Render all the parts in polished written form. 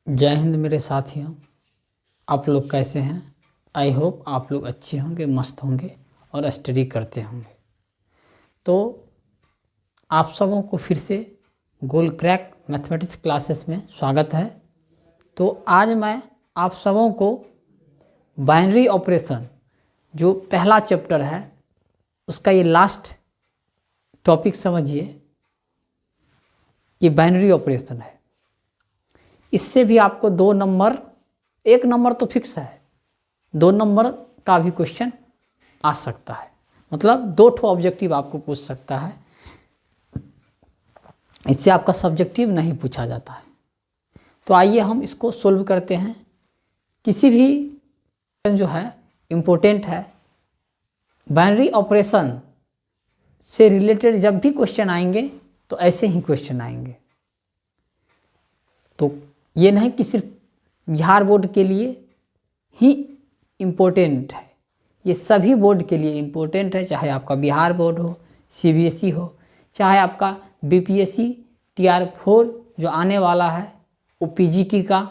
जय हिंद मेरे साथियों। आप लोग कैसे हैं? आई होप आप लोग अच्छे होंगे, मस्त होंगे और स्टडी करते होंगे। तो आप सबों को फिर से गोल क्रैक मैथमेटिक्स क्लासेस में स्वागत है। तो आज मैं आप सबों को बाइनरी ऑपरेशन जो पहला चैप्टर है उसका ये लास्ट टॉपिक समझिए। ये बाइनरी ऑपरेशन है। इससे भी आपको 2 नंबर, 1 नंबर तो फिक्स है, 2 नंबर का भी क्वेश्चन आ सकता है। मतलब 2 ठो ऑब्जेक्टिव आपको पूछ सकता है। इससे आपका सब्जेक्टिव नहीं पूछा जाता है। तो आइए हम इसको सोल्व करते हैं। किसी भी जो है इम्पोर्टेंट है, बाइनरी ऑपरेशन से रिलेटेड जब भी क्वेश्चन आएंगे तो ऐसे ही क्वेश्चन आएंगे। तो ये नहीं कि सिर्फ बिहार बोर्ड के लिए ही इम्पोर्टेंट है, ये सभी बोर्ड के लिए इम्पोर्टेंट है। चाहे आपका बिहार बोर्ड हो, सीबीएसई हो, चाहे आपका बीपीएससी TR4 जो आने वाला है वो पीजीटी का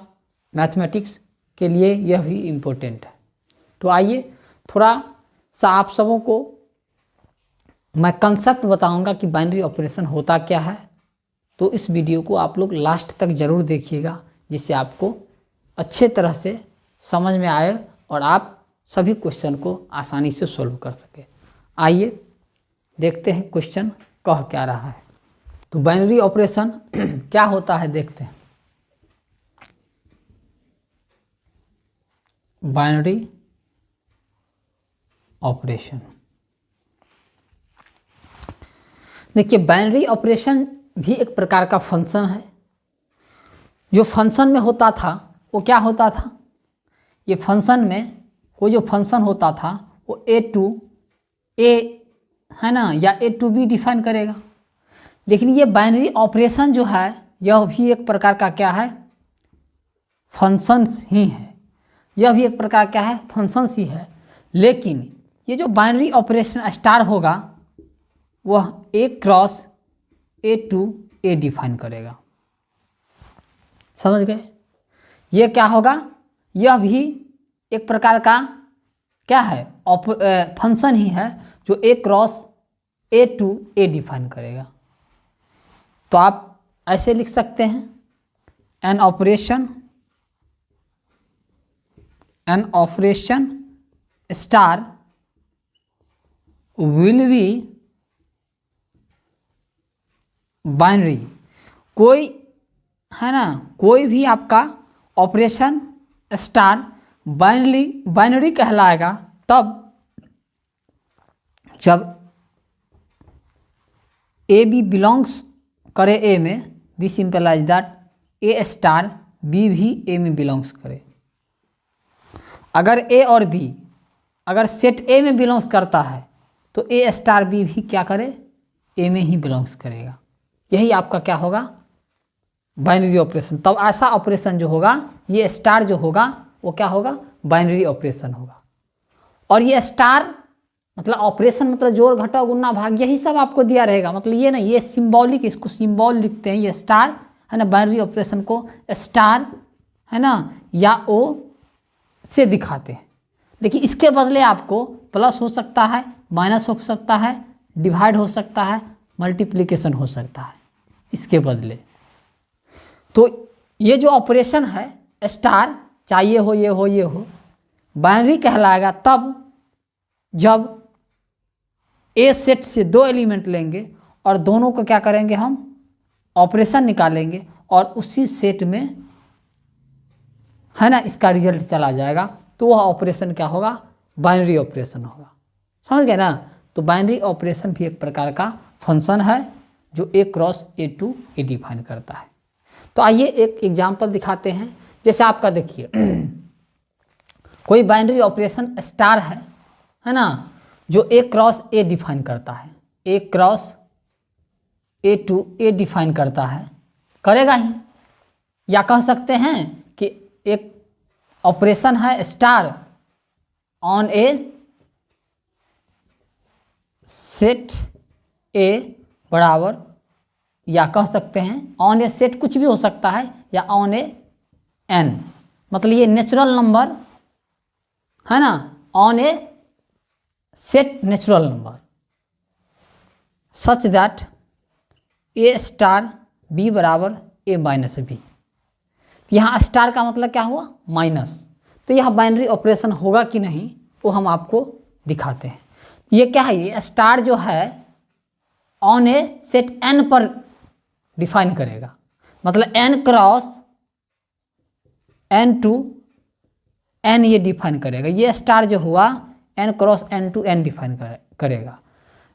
मैथमेटिक्स के लिए यह भी इम्पोर्टेंट है। तो आइए थोड़ा सा आप सबों को मैं कंसेप्ट बताऊंगा कि बाइनरी ऑपरेशन होता क्या है। तो इस वीडियो को आप लोग लास्ट तक ज़रूर देखिएगा, जिससे आपको अच्छे तरह से समझ में आए और आप सभी क्वेश्चन को आसानी से सोल्व कर सके। आइए देखते हैं क्वेश्चन कह क्या रहा है। तो बाइनरी ऑपरेशन क्या होता है देखते हैं। बाइनरी ऑपरेशन, देखिए बाइनरी ऑपरेशन भी एक प्रकार का फंक्शन है। जो फंक्शन में होता था वो क्या होता था, ये फंक्शन में कोई जो फंक्शन होता था वो a टू a है ना, या a टू b डिफाइन करेगा। लेकिन ये बाइनरी ऑपरेशन जो है यह भी एक प्रकार का क्या है, फंक्शंस ही है। यह भी एक प्रकार क्या है, फंक्शंस ही है। लेकिन ये जो बाइनरी ऑपरेशन स्टार होगा वह a cross a to a define करेगा। समझ गए? ये क्या होगा, यह भी एक प्रकार का क्या है, फंक्शन ही है जो a cross a to a define करेगा। तो आप ऐसे लिख सकते हैं, an operation star will be binary. कोई है ना, कोई भी आपका ऑपरेशन स्टार बाइनरी कहलाएगा तब जब ए बी बिलोंग्स करे ए में। This implies that a star b भी ए में बिलोंग्स करे। अगर ए और बी अगर सेट ए में बिलोंग्स करता है तो ए स्टार बी भी क्या करे, ए में ही बिलोंग्स करेगा। यही आपका क्या होगा, बाइनरी ऑपरेशन। तब ऐसा ऑपरेशन जो होगा, ये स्टार जो होगा वो क्या होगा, बाइनरी ऑपरेशन होगा। और ये स्टार मतलब ऑपरेशन मतलब जोड़ घटाव गुना भाग यही सब आपको दिया रहेगा। मतलब ये ना, ये सिंबॉलिक, इसको सिंबल लिखते हैं। ये स्टार है ना, बाइनरी ऑपरेशन को स्टार है ना या ओ से दिखाते हैं। लेकिन इसके बदले आपको प्लस हो सकता है, माइनस हो सकता है, डिवाइड हो सकता है, मल्टीप्लिकेशन हो सकता है इसके बदले। तो ये जो ऑपरेशन है स्टार, चाहे ये हो ये हो ये हो, बाइनरी कहलाएगा तब जब ए सेट से 2 एलिमेंट लेंगे और दोनों को क्या करेंगे, हम ऑपरेशन निकालेंगे और उसी सेट में है ना इसका रिजल्ट चला जाएगा। तो वह ऑपरेशन क्या होगा, बाइनरी ऑपरेशन होगा। समझ गए ना? तो बाइनरी ऑपरेशन भी एक प्रकार का फंक्शन है जो a cross a to a define करता है। तो आइए एक एग्जांपल दिखाते हैं। जैसे आपका देखिए कोई बाइनरी ऑपरेशन स्टार है ना, जो a क्रॉस a डिफाइन करता है, a cross a to a define करता है, करेगा ही। या कह सकते हैं कि एक ऑपरेशन है स्टार ऑन ए सेट ए बराबर, या कह सकते हैं ऑन ए सेट, कुछ भी हो सकता है, या ऑन ए एन, मतलब ये नेचुरल नंबर है ना, on a set natural number such that a star b बराबर ए माइनस बी। यहाँ स्टार का मतलब क्या हुआ, माइनस। तो यह बाइनरी ऑपरेशन होगा कि नहीं वो हम आपको दिखाते हैं। ये क्या है, ये स्टार जो है ऑन ए सेट एन पर डिफाइन करेगा, मतलब N cross N to N ये डिफाइन करेगा। ये स्टार जो हुआ N cross N to N define करेगा।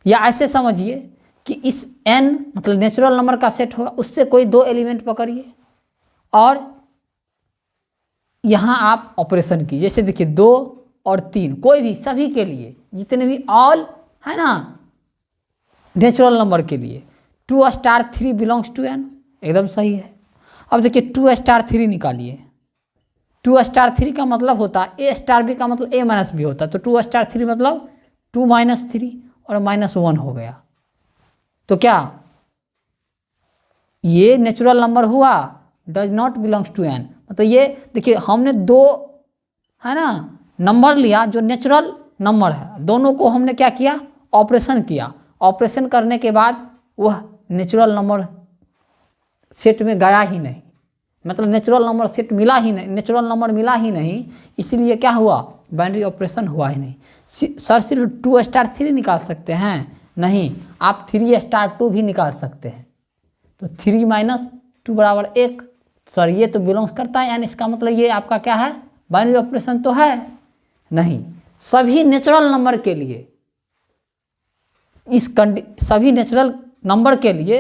या ऐसे समझिए कि इस एन मतलब नेचुरल नंबर का सेट होगा, उससे कोई दो एलिमेंट पकड़िए और यहाँ आप ऑपरेशन कीजिए। जैसे देखिए 2 और 3, कोई भी, सभी के लिए, जितने भी ऑल है ना नेचुरल नंबर के लिए 2 स्टार 3 बिलोंग्स टू एन, एकदम सही है। अब देखिए 2 स्टार 3 निकालिए। 2 स्टार 3 का मतलब होता है ए स्टार बी का मतलब ए माइनस बी होता है। तो 2 स्टार 3 मतलब 2 माइनस 3 और माइनस 1 हो गया। तो क्या ये नेचुरल नंबर हुआ, does not belongs to N. मतलब ये देखिए हमने दो है ना नंबर लिया जो नेचुरल नंबर है, दोनों को हमने क्या किया, ऑपरेशन किया। ऑपरेशन करने के बाद वह नेचुरल नंबर सेट में गया ही नहीं, मतलब नेचुरल नंबर सेट मिला ही नहीं, नेचुरल नंबर मिला ही नहीं, इसीलिए क्या हुआ, बाइनरी ऑपरेशन हुआ ही नहीं। सर सिर्फ 2 स्टार 3 निकाल सकते हैं, नहीं, आप 3 स्टार 2 भी निकाल सकते हैं। तो 3 माइनस 2 बराबर 1। सर ये तो बिलोंग्स करता है, यानी इसका मतलब ये आपका क्या है, बाइनरी ऑपरेशन तो है नहीं। सभी नेचुरल नंबर के लिए सभी नेचुरल नंबर के लिए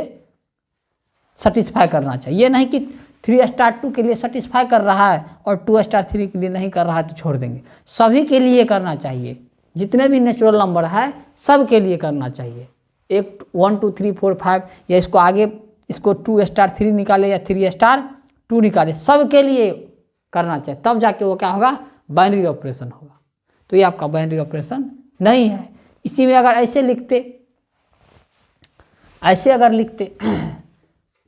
सेटिस्फाई करना चाहिए। ये नहीं कि 3 स्टार 2 के लिए सेटिस्फाई कर रहा है और 2 स्टार 3 के लिए नहीं कर रहा है तो छोड़ देंगे। सभी के लिए करना चाहिए, जितने भी नेचुरल नंबर है सब के लिए करना चाहिए। 1 2 3 4 5 या इसको आगे इसको 2 स्टार 3 निकाले या 3 स्टार 2 निकाले, सब के लिए करना चाहिए, तब जाके वो क्या होगा, बाइनरी ऑपरेशन होगा। तो ये आपका बाइनरी ऑपरेशन नहीं है। इसी में अगर ऐसे अगर लिखते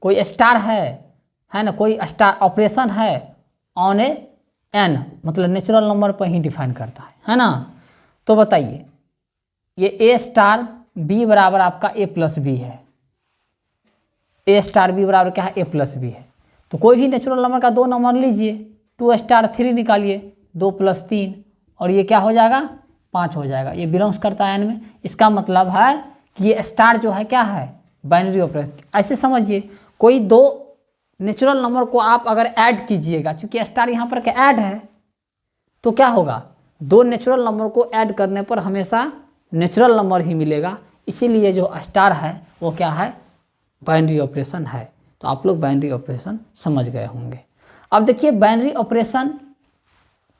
कोई स्टार है ना, कोई स्टार ऑपरेशन है ऑन ए एन, मतलब नेचुरल नंबर पर ही डिफाइन करता है ना। तो बताइए ये ए स्टार बी बराबर आपका ए प्लस बी है, ए स्टार बी बराबर क्या है, ए प्लस बी है। तो कोई भी नेचुरल नंबर का 2 नंबर लीजिए, 2 स्टार 3 निकालिए, 2 प्लस 3 और ये क्या हो जाएगा, 5 हो जाएगा। ये बिलोंग्स करता है एन में। इसका मतलब है कि ये स्टार जो है क्या है, बाइनरी ऑपरेशन। ऐसे समझिए कोई 2 नेचुरल नंबर को आप अगर ऐड कीजिएगा, चूंकि स्टार यहाँ पर क्या ऐड है, तो क्या होगा, 2 नेचुरल नंबर को ऐड करने पर हमेशा नेचुरल नंबर ही मिलेगा। इसीलिए जो स्टार है वो क्या है, बाइनरी ऑपरेशन है। तो आप लोग बाइनरी ऑपरेशन समझ गए होंगे। अब देखिए बाइनरी ऑपरेशन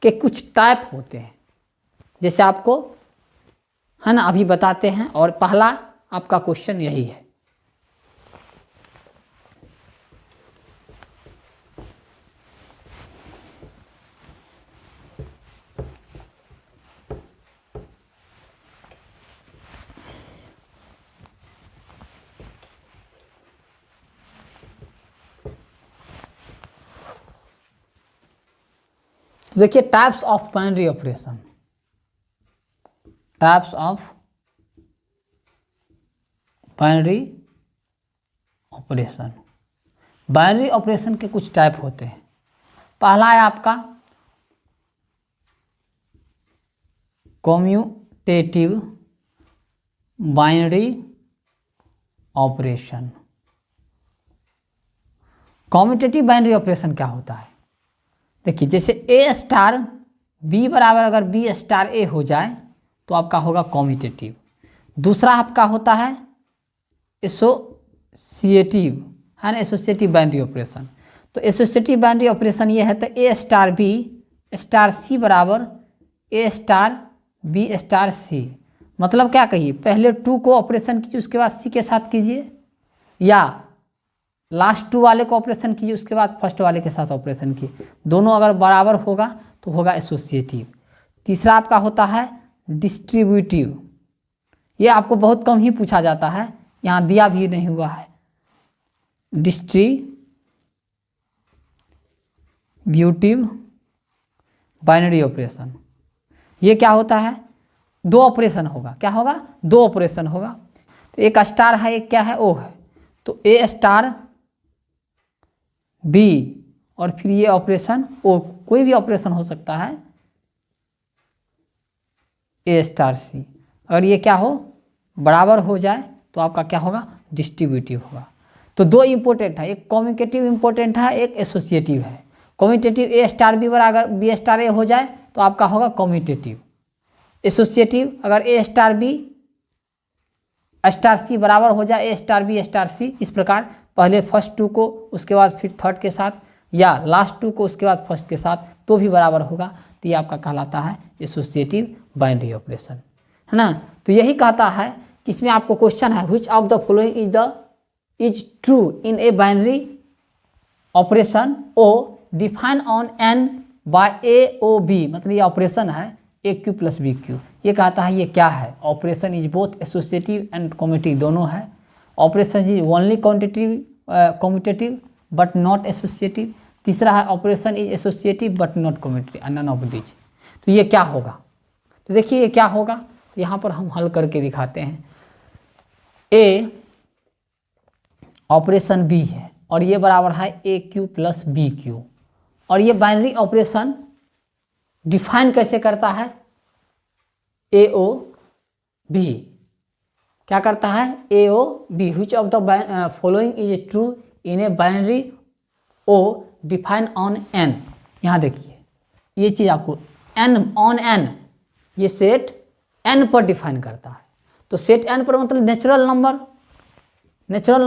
के कुछ टाइप होते हैं, जैसे आपको है ना अभी बताते हैं, और पहला आपका क्वेश्चन यही है। तो देखिए types of binary operation, types of binary operation. Binary operation के कुछ टाइप होते हैं। पहला है आपका commutative binary operation. Commutative binary operation क्या होता है, देखिए जैसे ए स्टार बी बराबर अगर बी स्टार ए हो जाए तो आपका होगा कम्यूटेटिव। दूसरा आपका होता है एसोसिएटिव, है ना, एसोसिएटिव बाइनरी ऑपरेशन। तो एसोसिएटिव बाइनरी ऑपरेशन ये है, तो ए स्टार बी स्टार सी बराबर ए स्टार बी स्टार सी। मतलब क्या कहिए, पहले 2 को ऑपरेशन कीजिए उसके बाद सी के साथ कीजिए, या लास्ट 2 वाले को ऑपरेशन कीजिए उसके बाद फर्स्ट वाले के साथ ऑपरेशन कीजिए। दोनों अगर बराबर होगा तो होगा एसोसिएटिव। तीसरा आपका होता है डिस्ट्रीब्यूटिव। ये आपको बहुत कम ही पूछा जाता है, यहाँ दिया भी नहीं हुआ है। Distributive binary operation. ये क्या होता है, दो ऑपरेशन होगा, क्या होगा, दो ऑपरेशन होगा। तो एक स्टार है, एक क्या है, ओ है, तो ए स्टार बी और फिर ये ऑपरेशन ओ, कोई भी ऑपरेशन हो सकता है, ए स्टार सी। अगर ये क्या हो, बराबर हो जाए तो आपका क्या होगा, डिस्ट्रीब्यूटिव होगा। तो दो इंपॉर्टेंट है, एक कम्यूटेटिव इंपॉर्टेंट है, एक एसोसिएटिव है। कम्यूटेटिव ए स्टार बी बराबर बी स्टार ए हो जाए तो आपका होगा कम्यूटेटिव। एसोसिएटिव अगर ए स्टार बी स्टार सी बराबर हो जाए ए स्टार बी स्टार सी, इस प्रकार पहले फर्स्ट टू को उसके बाद फिर थर्ड के साथ, या लास्ट टू को उसके बाद फर्स्ट के साथ, तो भी बराबर होगा, तो ये आपका कहलाता है एसोसिएटिव बाइनरी ऑपरेशन, है ना। तो यही कहता है कि इसमें आपको क्वेश्चन है, which of the following is true in A binary operation o define on N by a O b, मतलब ये ऑपरेशन है a q plus b q. ये कहता है ये क्या है, operation is both associative and commutative, दोनों है। Operation is only commutative but not associative. तीसरा है operation is associative but not commutative, none of this. तो ये क्या होगा, तो देखिए ये क्या होगा, तो यहाँ पर हम हल करके दिखाते हैं। ए ऑपरेशन बी है और ये बराबर है a q plus b Q, और ये बाइनरी ऑपरेशन डिफाइन कैसे करता है, ए ओ बी, क्या करता है, A O B, which of the following is true in A binary O define on N. यहाँ देखिए ये चीज़ आपको एन ऑन एन, ये सेट एन पर डिफाइन करता है। तो सेट एन पर मतलब नेचुरल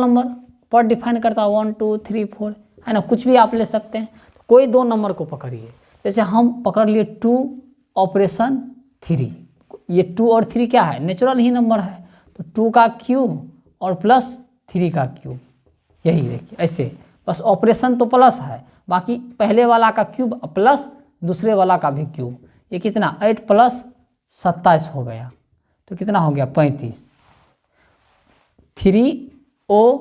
नंबर पर डिफाइन करता है, 1 2 3 4, है ना, कुछ भी आप ले सकते हैं। तो कोई दो नंबर को पकड़िए, जैसे हम पकड़ लिए 2 ऑपरेशन 3, ये 2 और 3 क्या है, नेचुरल ही नंबर है, तो 2 का क्यूब और प्लस 3 का क्यूब, यही देखिए ऐसे, बस ऑपरेशन तो प्लस है, बाकी पहले वाला का क्यूब प्लस दूसरे वाला का भी क्यूब। ये कितना, 8 प्लस 27 हो गया, तो कितना हो गया 35। 3 ओ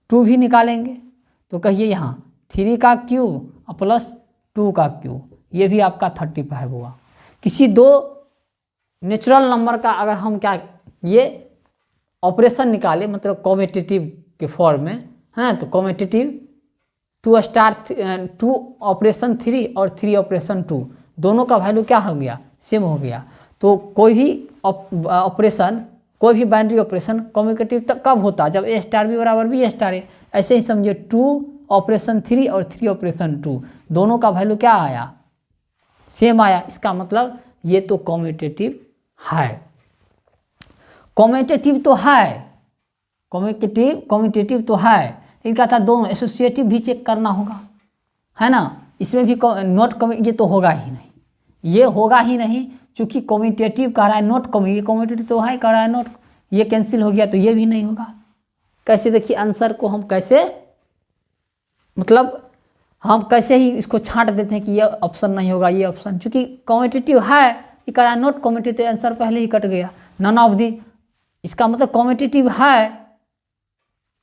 2 भी निकालेंगे तो कहिए यहाँ 3 का क्यूब और प्लस 2 का क्यूब, ये भी आपका 35 हुआ। किसी दो नेचुरल नंबर का अगर हम क्या ये ऑपरेशन निकाले, मतलब कम्यूटेटिव के फॉर्म में, है ना, तो कम्यूटेटिव 2 स्टार 2 ऑपरेशन 3 और 3 ऑपरेशन 2, दोनों का वैल्यू क्या हो गया, सेम हो गया। तो कोई भी ऑपरेशन, कोई भी बाइनरी ऑपरेशन कम्यूटेटिव तक कब होता है, जब ए स्टार बी बराबर बी स्टार है। ऐसे ही समझिए 2 ऑपरेशन 3 और 3 ऑपरेशन 2, दोनों का वैल्यू क्या आया, सेम आया, इसका मतलब ये तो कम्यूटेटिव है। कम्यूटेटिव तो है, कम्यूटेटिव तो है, लेकिन क्या था, दोनों एसोसिएटिव भी चेक करना होगा, है ना, इसमें भी नॉट ये तो होगा ही नहीं, ये होगा ही नहीं, चूंकि कम्यूटेटिव कह रहा है नॉट कम्यूटेटिव तो है, कह रहा है नॉट, ये कैंसिल हो गया तो ये भी नहीं होगा। कैसे, देखिए आंसर को हम कैसे, मतलब हम कैसे ही इसको छांट देते हैं कि ये ऑप्शन नहीं होगा, ये ऑप्शन, चूंकि कम्यूटेटिव है, ये कह रहा है नॉट कम्यूटेटिव, आंसर पहले ही कट गया, नन ऑफ दी, इसका मतलब कम्यूटेटिव है,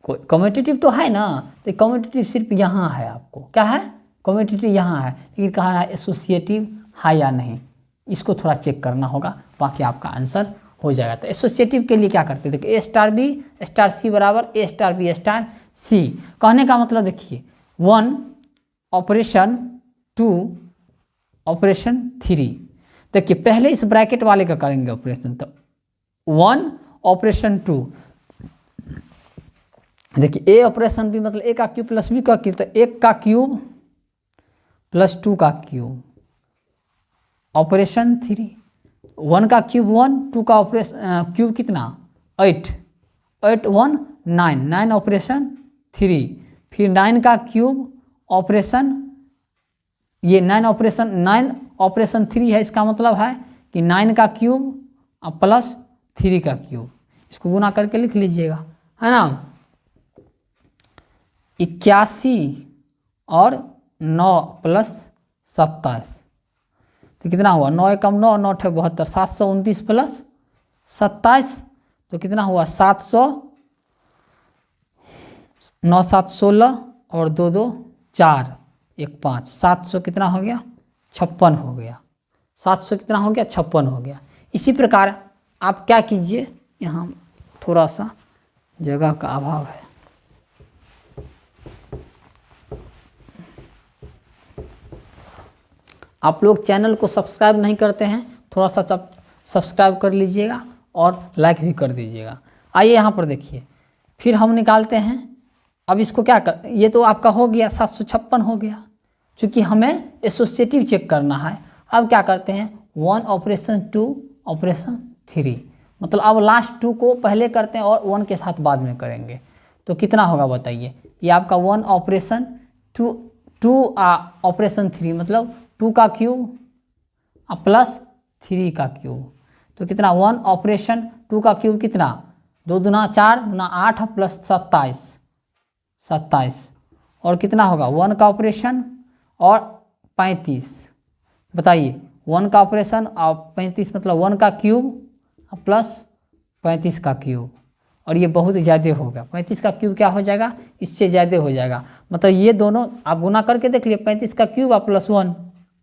कम्यूटेटिव तो है ना, तो कम्यूटेटिव सिर्फ यहाँ है, आपको क्या है, कम्यूटेटिव यहाँ है, लेकिन कह रहा है एसोसिएटिव है या नहीं, इसको थोड़ा चेक करना होगा, बाकी आपका आंसर हो जाएगा। तो एसोसिएटिव के लिए क्या करते थे, ए स्टार बी स्टार सी बराबर ए स्टार बी स्टार सी। कहने का मतलब देखिए 1 ऑपरेशन 2 ऑपरेशन 3, देखिए पहले इस ब्रैकेट वाले का करेंगे ऑपरेशन, तो 1 ऑपरेशन 2, देखिए ए ऑपरेशन बी मतलब ए का क्यूब प्लस बी का क्यूब, तो 1 का क्यूब प्लस 2 का क्यूब, ऑपरेशन 3, 1 का क्यूब 1, 2 का ऑपरेशन क्यूब कितना 8, 8 1 9, 9 ऑपरेशन 3, फिर 9 का क्यूब ऑपरेशन, ये 9 ऑपरेशन 3 है, इसका मतलब है कि 9 का क्यूब प्लस 3 का क्यूब, इसको गुना करके लिख लीजिएगा, है ना, 81 और 9 प्लस 27, तो कितना हुआ, 9 एकम 9, 9 ठे 72, 729 प्लस 27, तो कितना हुआ 700, 9 7 16 और 2 2 4, एक 5, 700 कितना हो गया 56 हो गया, 700 कितना हो गया 56 हो गया। इसी प्रकार आप क्या कीजिए, यहाँ थोड़ा सा जगह का अभाव है, आप लोग चैनल को सब्सक्राइब नहीं करते हैं, थोड़ा सा सब्सक्राइब कर लीजिएगा और लाइक भी कर दीजिएगा। आइए यहाँ पर देखिए, फिर हम निकालते हैं। अब इसको क्या कर, ये तो आपका हो गया 756 हो गया, क्योंकि हमें एसोसिएटिव चेक करना है। अब क्या करते हैं 1 ऑपरेशन 2 ऑपरेशन 3, मतलब अब लास्ट 2 को पहले करते हैं और 1 के साथ बाद में करेंगे। तो कितना होगा बताइए, ये आपका 1 ऑपरेशन 2 ऑपरेशन 3, मतलब 2 का क्यूब प्लस 3 का क्यूब, तो कितना 1 ऑपरेशन 2 का क्यूब कितना 2 दूना 4 दूना 8 प्लस 27, और कितना होगा 1 का ऑपरेशन और 35। बताइए 1 का ऑपरेशन और 35 मतलब 1 का क्यूब प्लस 35 का क्यूब, और ये बहुत ज़्यादा होगा। 35 का क्यूब क्या हो जाएगा, इससे ज़्यादा हो जाएगा, मतलब ये दोनों आप गुना करके देख लिए, 35 का क्यूब और प्लस 1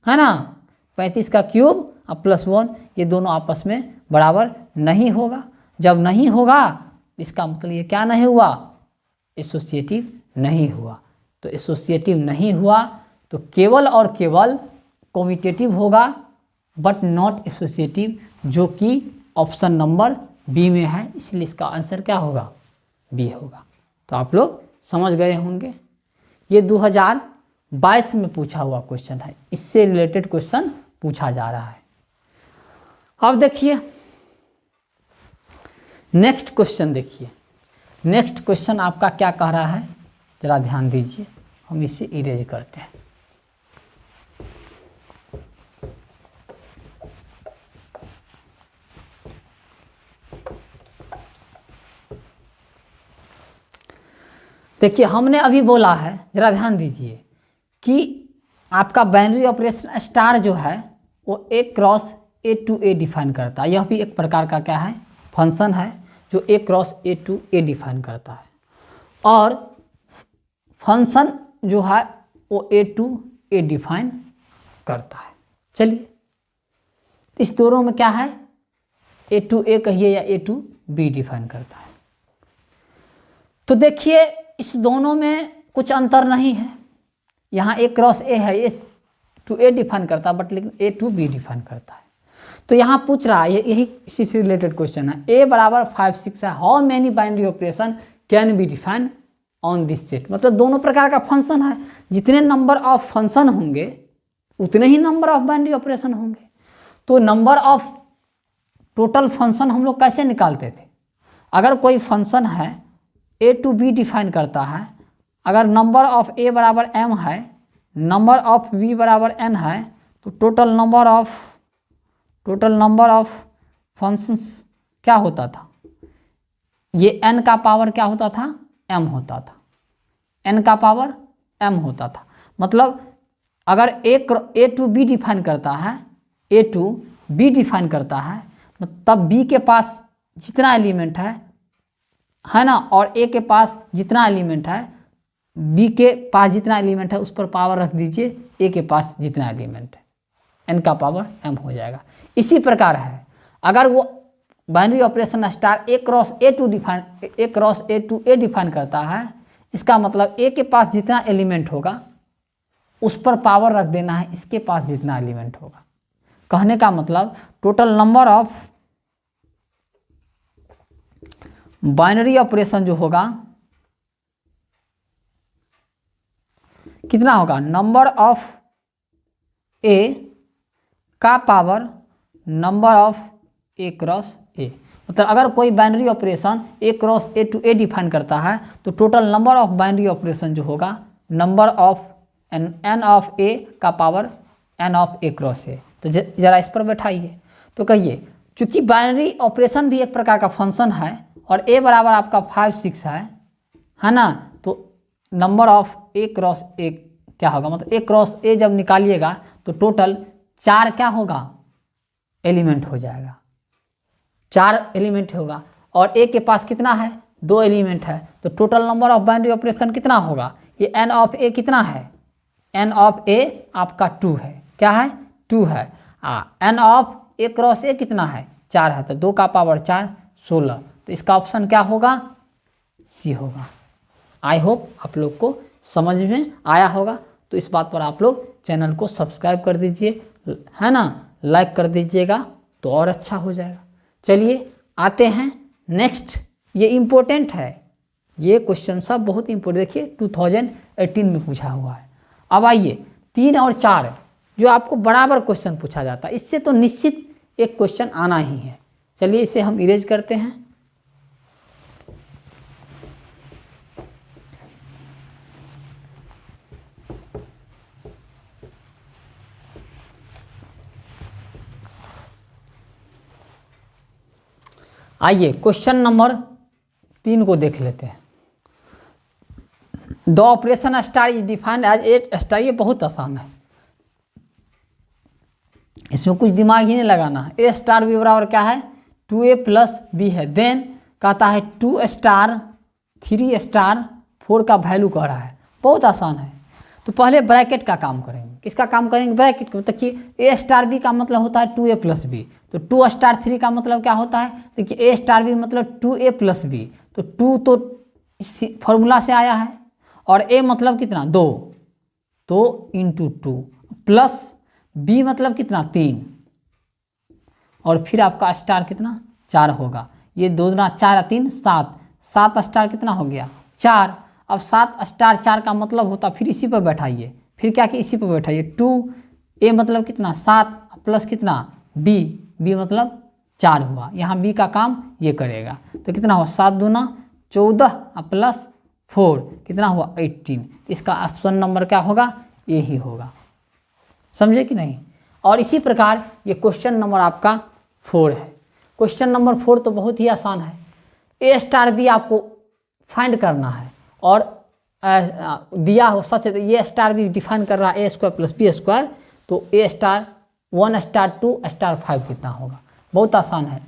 है ना, 35 का क्यूब और प्लस 1 ये दोनों आपस में बराबर नहीं होगा। जब नहीं होगा इसका मतलब ये क्या नहीं हुआ, एसोसिएटिव नहीं हुआ। तो एसोसिएटिव नहीं हुआ तो केवल और केवल कम्यूटेटिव होगा बट नॉट एसोसिएटिव, जो कि ऑप्शन नंबर बी में है, इसलिए इसका आंसर क्या होगा बी होगा। तो आप लोग समझ गए होंगे, ये 2022 में पूछा हुआ क्वेश्चन है, इससे रिलेटेड क्वेश्चन पूछा जा रहा है। अब देखिए नेक्स्ट क्वेश्चन, देखिए नेक्स्ट क्वेश्चन आपका क्या कह रहा है, जरा ध्यान दीजिए, हम इसे इरेज करते हैं। देखिए हमने अभी बोला है, जरा ध्यान दीजिए, कि आपका बाइनरी ऑपरेशन स्टार जो है वो A cross A to A define करता है। यह भी एक प्रकार का क्या है, फंक्शन है जो A cross A to A define करता है, और फंक्शन जो है वो ए टू ए डिफाइन करता है। चलिए इस दोनों में क्या है, ए टू ए कहिए या ए टू बी डिफाइन करता है। तो देखिए इस दोनों में कुछ अंतर नहीं है, यहाँ ए क्रॉस ए है, ए टू ए डिफाइन करता है, बट लेकिन ए टू बी डिफाइन करता है। तो यहाँ पूछ रहा है, यही इसी से रिलेटेड क्वेश्चन है, ए बराबर 5 6 है, how many binary operation can be define on this set. मतलब दोनों प्रकार का फंक्शन है, जितने नंबर ऑफ फंक्शन होंगे उतने ही नंबर ऑफ बाइनरी ऑपरेशन होंगे। तो नंबर ऑफ टोटल फंक्शन हम लोग कैसे निकालते थे, अगर कोई फंक्शन है ए टू बी डिफाइन करता है, अगर नंबर ऑफ ए बराबर m है, नंबर ऑफ b बराबर n है, तो टोटल नंबर ऑफ फंक्शंस क्या होता था, ये n का पावर क्या होता था m होता था, n का पावर m होता था। मतलब अगर ए टू बी डिफाइन करता है, ए टू बी डिफाइन करता है, तब b के पास जितना एलिमेंट है ना, और ए के पास जितना एलिमेंट है, बी के पास जितना एलिमेंट है उस पर पावर रख दीजिए ए के पास जितना एलिमेंट है, एन का पावर एम हो जाएगा। इसी प्रकार है, अगर वो binary operation star a cross A to A define करता है, इसका मतलब ए के पास जितना एलिमेंट होगा उस पर पावर रख देना है इसके पास जितना एलिमेंट होगा। कहने का मतलब total number of binary operation जो होगा कितना होगा, नंबर ऑफ ए का power number of A cross A. मतलब अगर कोई binary operation A cross A to A define करता है तो total number of binary operation जो होगा number of n of A का power n of A cross A. तो जरा इस पर बैठाइए, तो कहिए चूंकि बाइनरी ऑपरेशन भी एक प्रकार का फंक्शन है और ए बराबर आपका 5 6 है ना, तो नंबर ऑफ ए क्रॉस ए क्या होगा, मतलब ए क्रॉस ए जब निकालिएगा तो टोटल 4 क्या होगा एलिमेंट हो जाएगा, 4 एलिमेंट होगा, और ए के पास कितना है 2 एलिमेंट है, तो total number of binary operation कितना होगा, ये एन ऑफ ए कितना है एन ऑफ ए आपका 2 है, क्या है 2 है। N of A cross A कितना है 4 है, तो 2 का पावर 4 16, तो इसका ऑप्शन क्या होगा सी होगा। आई होप आप लोग को समझ में आया होगा। तो इस बात पर आप लोग चैनल को सब्सक्राइब कर दीजिए, है ना, लाइक कर दीजिएगा तो और अच्छा हो जाएगा। चलिए आते हैं नेक्स्ट, ये इम्पोर्टेंट है, ये क्वेश्चन सब बहुत इम्पोर्टेंट, देखिए 2018 में पूछा हुआ है। अब आइए 3 और 4 जो आपको बराबर क्वेश्चन पूछा जाता है, इससे तो निश्चित एक क्वेश्चन आना ही है। चलिए इसे हम इरेज करते हैं। आइए क्वेश्चन नंबर 3 को देख लेते हैं। The operation star is defined as a star, ये बहुत आसान है, इसमें कुछ दिमाग ही नहीं लगाना है। ए स्टार बी बराबर क्या है 2a प्लस बी है, देन कहता है 2 स्टार 3 स्टार 4 का वैल्यू कह रहा है, बहुत आसान है। तो पहले ब्रैकेट का काम करेंगे, किसका काम करेंगे ब्रैकेट का। देखिए ए स्टार बी का मतलब होता है 2a प्लस बी, तो 2 स्टार 3 का मतलब क्या होता है, देखिए ए स्टार बी मतलब 2a प्लस बी, तो 2 तो इस फॉर्मूला से आया है, और a मतलब कितना 2, तो इंटू 2 प्लस b मतलब कितना 3, और फिर आपका स्टार कितना 4 होगा। ये 2 दूना 4 3 7, 7 स्टार कितना हो गया 4। अब 7 स्टार 4 का मतलब होता, फिर इसी पर बैठाइए, फिर क्या कि इसी पर बैठाइए 2a मतलब कितना 7 प्लस कितना b, b मतलब 4 हुआ, यहाँ b का काम ये करेगा, तो कितना हुआ 7 दूना 14 प्लस 4 कितना हुआ 18। इसका ऑप्शन नंबर क्या होगा ये ही होगा, समझे कि नहीं। और इसी प्रकार ये क्वेश्चन नंबर आपका 4 है। क्वेश्चन नंबर 4 तो बहुत ही आसान है, ए स्टार बी आपको फाइंड करना है, और दिया हो सच ये स्टार बी डिफाइन कर रहा है ए स्क्वायर प्लस बी स्क्वायर, तो ए स्टार 1 स्टार 2 स्टार 5 कितना होगा, बहुत आसान है।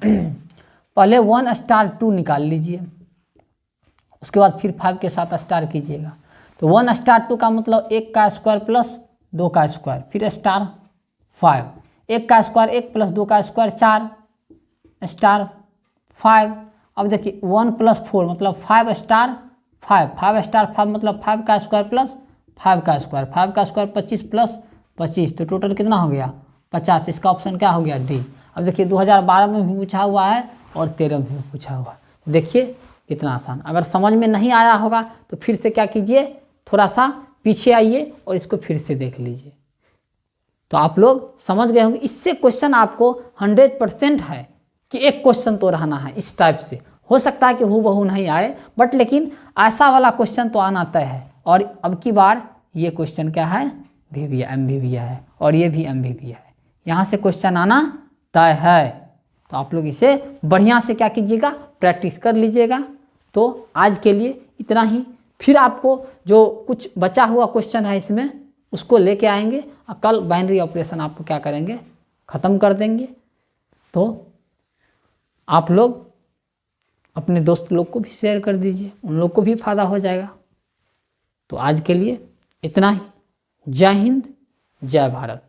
पहले 1 स्टार 2 निकाल लीजिए, उसके बाद फिर 5 के साथ स्टार कीजिएगा, तो 1 स्टार 2 का मतलब 1 का स्क्वायर प्लस 2 का स्क्वायर, फिर स्टार 5, 1 का स्क्वायर 1 प्लस 2 का स्क्वायर 4 स्टार 5। अब देखिए 1 प्लस 4 मतलब 5 स्टार 5, 5 स्टार 5 मतलब 5 का स्क्वायर प्लस 5 का स्क्वायर, 5 का स्क्वायर 25 प्लस 25, तो टोटल कितना हो गया 50। इसका ऑप्शन क्या हो गया डी। अब देखिए 2012 में भी पूछा हुआ है और 13 में भी पूछा हुआ है, देखिए कितना आसान। अगर समझ में नहीं आया होगा तो फिर से क्या कीजिए, थोड़ा सा पीछे आइए और इसको फिर से देख लीजिए, तो आप लोग समझ गए होंगे। इससे क्वेश्चन आपको 100% है कि एक क्वेश्चन तो रहना है इस टाइप से, हो सकता है कि हूबहू नहीं आए, बट लेकिन ऐसा वाला क्वेश्चन तो आना तय है। और अब की बार ये क्वेश्चन क्या है वीवीए एमवीवीए है, और ये भी एमवीवीए है, यहाँ से क्वेश्चन आना तय है। तो आप लोग इसे बढ़िया से क्या कीजिएगा प्रैक्टिस कर लीजिएगा। तो आज के लिए इतना ही, फिर आपको जो कुछ बचा हुआ क्वेश्चन है इसमें उसको लेके आएंगे, और कल बाइनरी ऑपरेशन आपको क्या करेंगे ख़त्म कर देंगे। तो आप लोग अपने दोस्त लोग को भी शेयर कर दीजिए, उन लोग को भी फ़ायदा हो जाएगा। तो आज के लिए इतना ही। जय हिंद, जय भारत।